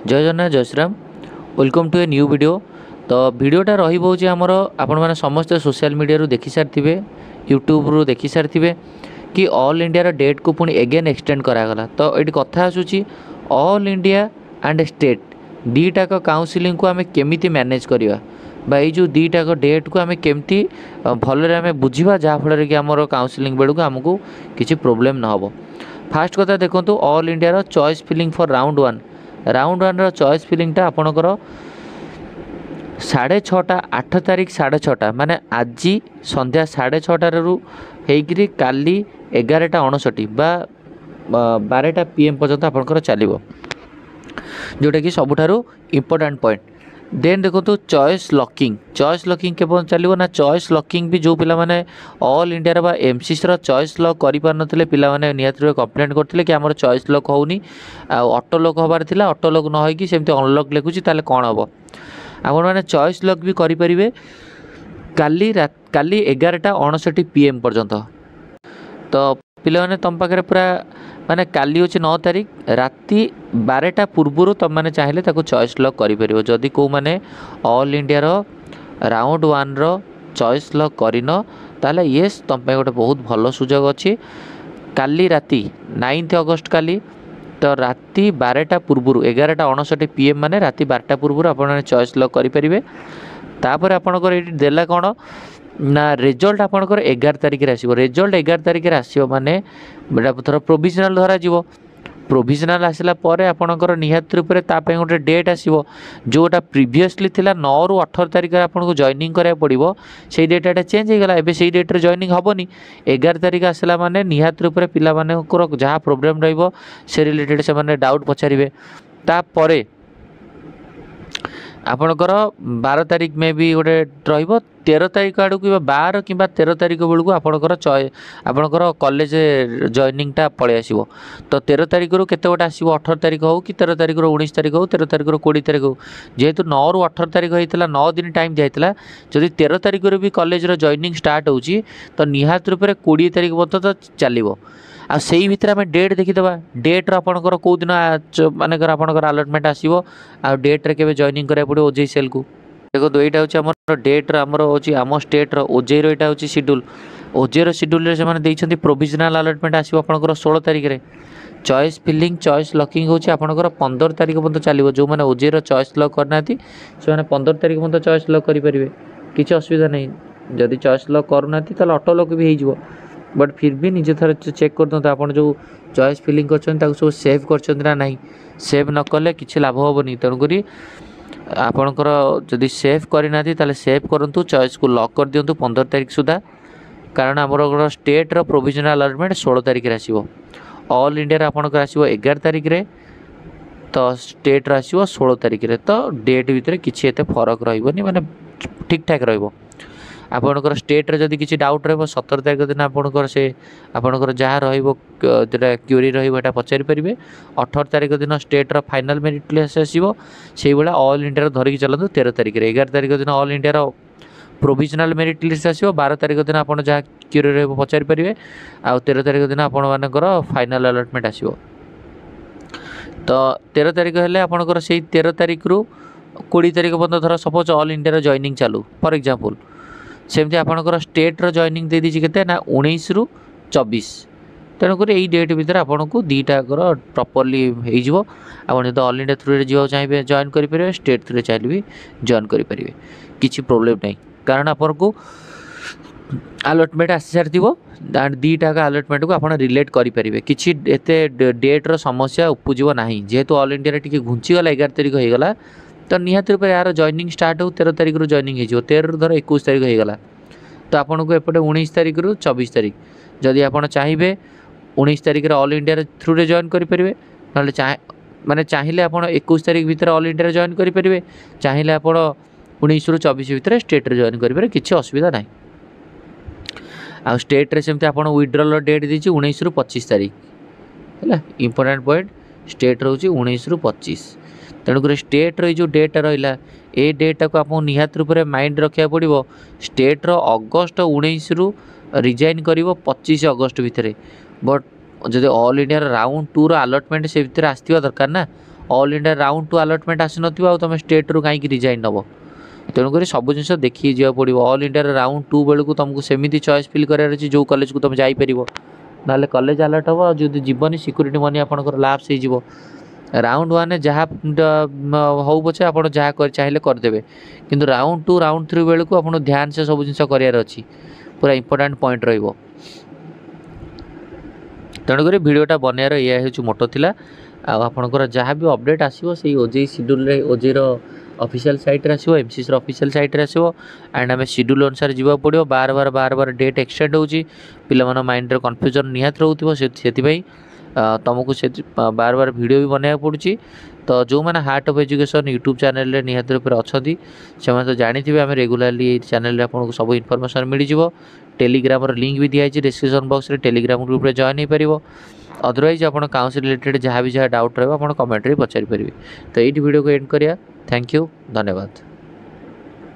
जय जगन्नाथ जय Shriram welcome to a new video. तो वीडियोटा रही आमर आपण मैंने समस्ते सोशल मीडिया देखी सारी यूट्यूब रु देखी सारी कि ऑल इंडिया डेट को पुणी एगेन एक्सटेंड करागला। तो ये कथा आसूची ऑल इंडिया एंड स्टेट दीटाक काउंसिलिंग को आम केमी मैनेज करवा भाई जो दीटाक डेट को आम केमती भलरे आम बुझा जहाँफल कि आमर काउंसिलिंग बेलू आमको किसी प्रोब्लेम न हो। फास्ट कथा देखो all India choice filling for round one choice फिलिंगटा आपणकर 6:30 8 तारीख 6:30 माने आज संध्या 6:30 होकर काली 11:59 बा 12 PM पर्यंत आपणकर चलो जोटा कि सबुठारु इम्पोर्टेंट पॉइंट। देन देखो चॉइस लॉकिंग केवल चलो ना चॉइस लॉकिंग भी जो पिला माने ऑल इंडिया बा एमसीसी चॉइस लॉक करि पार नथिले पिला माने निहाती कंप्लेंट करथिले कि हमर चॉइस लॉक होउनी ऑटो लॉक होबार थिला ऑटो लॉक न होई कि सेमती अनलॉक लिखुची ताले कोन हबो आपण माने चॉइस लॉक भी करि परिबे काली 11:59 PM पर्यंत। तो पिला माने तम पाखरे पूरा माने काली होची 9 तारीख राति 12टा पूर्व तुम मैंने चाहिए ताको चॉइस लॉक करें जदि को मैंने all India round one choice lock करन ताले येस तुम गोटे बहुत भल सुजोग अच्छी काली राति 9 अगस्ट काली तो राति 12टा पूर्व 11:59 PM माने राति 12टा पूर्व आप चॉइस लॉक करेंगे। तापर आपणकर ये देला कौन ना रिजल्ट आपणकर 11 तारिख आसो रिजल्ट 11 तारिख आसो माने थोड़ा प्रोविजनाल धरा जीवो प्रोविजनाल आसला पर आपणकर निहाती रूप से ताप गोटे डेट आसो जोटा प्रीवियसली थिला 9 ରୁ 18 तारिख आपको जॉइनिंग करा पड़ो से डेटा चेंज होगा एवं से डेट्रे जॉइनिंग हेनी 11 तारिख आसला माने निहाती रूप से पिला मानकर जहाँ प्रोब्लेम रहिबो से रिलेटेड से डाउट पचारे तापर आपणकर 12 तारिख में भी गोटे रहिबो 13 तारिख आड़ कि 12 कि 13 तारिख बेलू आपणकर आपणकर कॉलेज जॉइनिंगटा पलि आसो। तो 13 तारिख रू केते गोटे आसो 18 तारिख हो कि 13 तारिख 19 तारिख हो 13 तारिख 20 तारिख हो जेहेतु 9 ରୁ 18 तारिख होता 9 दिन टाइम दिखाई जदि 13 तारिख भी कॉलेज जॉइनिंग स्टार्ट होची तो निहाती रूप से 20 तारिख पर्यंत चलो आ से भितर आम डेट देखीदे डेट्र आपंकर कौ दिन मानकर आपंकर अलटमेंट आसो आ डेट्रे के जॉइनिंग करा पड़ो ओजेई सेल को देखो यहाँ हूँ डेट्र आमर हूँ आम स्टेट्र ओजेई यहाँ हूँ शेड्यूल ओजेई शेड्यूल से प्रोविजनाल अलटमेंट आसो आपंकर 16 तारिख में चॉइस फिलिंग चॉइस लॉकिंग हूँ आपंकर 15 तारिख पर्यंत चलो जो मैंने ओजेई चॉइस लॉक करना से 15 तारिख पर्यंत चॉइस लॉक करेंगे किसी असुविधा नहीं जदि चॉइस लॉक करना ऑटो लॉक भी हो बट फिर भी निजे थर चेक कर दिखाँ आप जो चॉइस फिलिंग कर सब सेव कर ना सेव न कले कि लाभ हेनी तेणुक आपणकर जदि सेव करना सेव करूँ चॉइस को लॉक कर दिंतु 15 तारिख सुधा कारण आमर स्टेट्र प्रोविजनाल अलटमेंट 16 तारिख आसो ऑल इंडिया आपणकर आसो 11 तारिख रे तो स्टेट्र आसो 16 तारिख रे तो डेट भितर किसी एत फरक रही माने ठीक ठाक रहिबो। आपणकर स्टेट्रे जदि किसी डाउट रहा 17 तारिख दिन आपणकर से आपणकर जहाँ रोटा क्यूरी रहा पचारि पारे 18 तारिख दिन स्टेट्र फाइनाल मेरिट लिस्ट आसो से भाया ऑल इंडिया धरिकी चलते 13 तारिख 11 तारिख दिन ऑल इंडिया प्रोविजनाल मेरिट लिस्ट आसो 12 तारिख दिन आप जहाँ क्यूरी रहा पचारि पारे आ 13 तारिख दिन आपर फाइनाल अलटमेंट आसो। तो 13 तारिख हेल्ले आपणकर से 13 तारिख रू 20 तारिख पर्यंत धर सपोज ऑल इंडिया जॉइनिंग चालू फॉर एग्जांपल सेमती आपणकर स्टेट्र जॉइनिंग दे दीजिए केते ना 19 ରୁ 24 तेणुक यही डेट भितर आपन को दीटाकर प्रॉपर्ली हो आप जो ऑल इंडिया थ्रू जा चाहिए जॉइन करेंगे स्टेट थ्रू चाहिए भी जॉइन करेंगे किसी प्रोब्लेम नहीं कारण आपन को अलटमेंट आसी सारी एंड दीटाक अलटमेंट को आप रिलेट करेंगे किसी एत डेट्र समस्या उपजीव ना जेहेतु ऑल इंडिया टी घुंचीगला 11 तारिख होगा तो निहाती रूप यार जॉइनिंग स्टार्ट हो 13 तारिख रू जॉइनिंग हो 13 धर 21 तारिख होगा तो आपन को एपटे 19 तारिख रू 24 तारिख जदि आप चाहिए 19 तारिख ऑल इंडिया थ्रू रे जॉइन करेंगे ना माने चाहिए आप 21 तारिख भितर ऑल इंडिया जॉइन करेंगे चाहिए आप 19 ରୁ 24 भितर स्टेट्रे जॉइन करेंगे किसी असुविधा ना आ स्टेट्रे सेमती आप विड्रॉल डेट दीजिए 19 ରୁ 25 तारिख है इंपोर्टेंट पॉइंट स्टेट रोचे 19 ରୁ 25 तेणुक स्टेट्र जो डेटा रहा ए डेटा को आप निहाती रूप से माइंड रखा पड़ो स्टेट्र अगस्ट 19 ରୁ रिजाइन कर 25 अगस्ट भितर बट जब ऑल इंडिया राउंड 2 अलटमेंट से भितर आसवा दरकार ना ऑल इंडिया राउंड 2 अलॉटमेंट आसी नथिबो आ तुम स्टेट रु कहीं रिजाइन नब तेणुक सब जिन देखिए जा पड़ो ऑल इंडिया राउंड 2 बेलू तुमको सेमती चॉइस फिल करार अच्छी जो कॉलेज को तुम जापर ना कॉलेज अलर्ट हम जो जीवन सिक्यूरीटी मनी आपंकर लाप्स हो राउंड 1 जहाँ हो पचे आप चाहिए करदे कि राउंड 2 राउंड 3 बेलू आप ध्यान से सब जिन करार अच्छी पूरा इंपोर्टाट पॉइंट रो तेणुक भिडटा बनैर यह हूँ मोटो थिला आपणकर जहाँ भी अपडेट आसो से OJEE schedule OJEE official site रे आसो एमसीसी ऑफिशियल साइट रे आसो एंड आम शेड्यूल अनुसार जीवा पड़ो बार बार डेट एक्सटेंड होची पिला माइंड रे कन्फ्यूजन निहात रोथिबो से तुमको से बार बार वीडियो भी बनाया पड़ी तो जो मैंने heart of education YouTube channel रे निहात रूप अच्छी से तो जानी आम रेगुलाली चैनल आपको सब इनफॉरमेशन मिल जाव टेलीग्राम लिंक भी दिखाई डिस्क्रिप्शन बॉक्स रे टेलीग्राम ग्रुप रे जॉइन हो पार अदरवाइज आप काउंसिल रिलेटेड जहाँ भी जहाँ डाउट रहा कमेंट रे पचारि पारे तो ये वीडियो को एंड करिया थैंक यू धन्यवाद।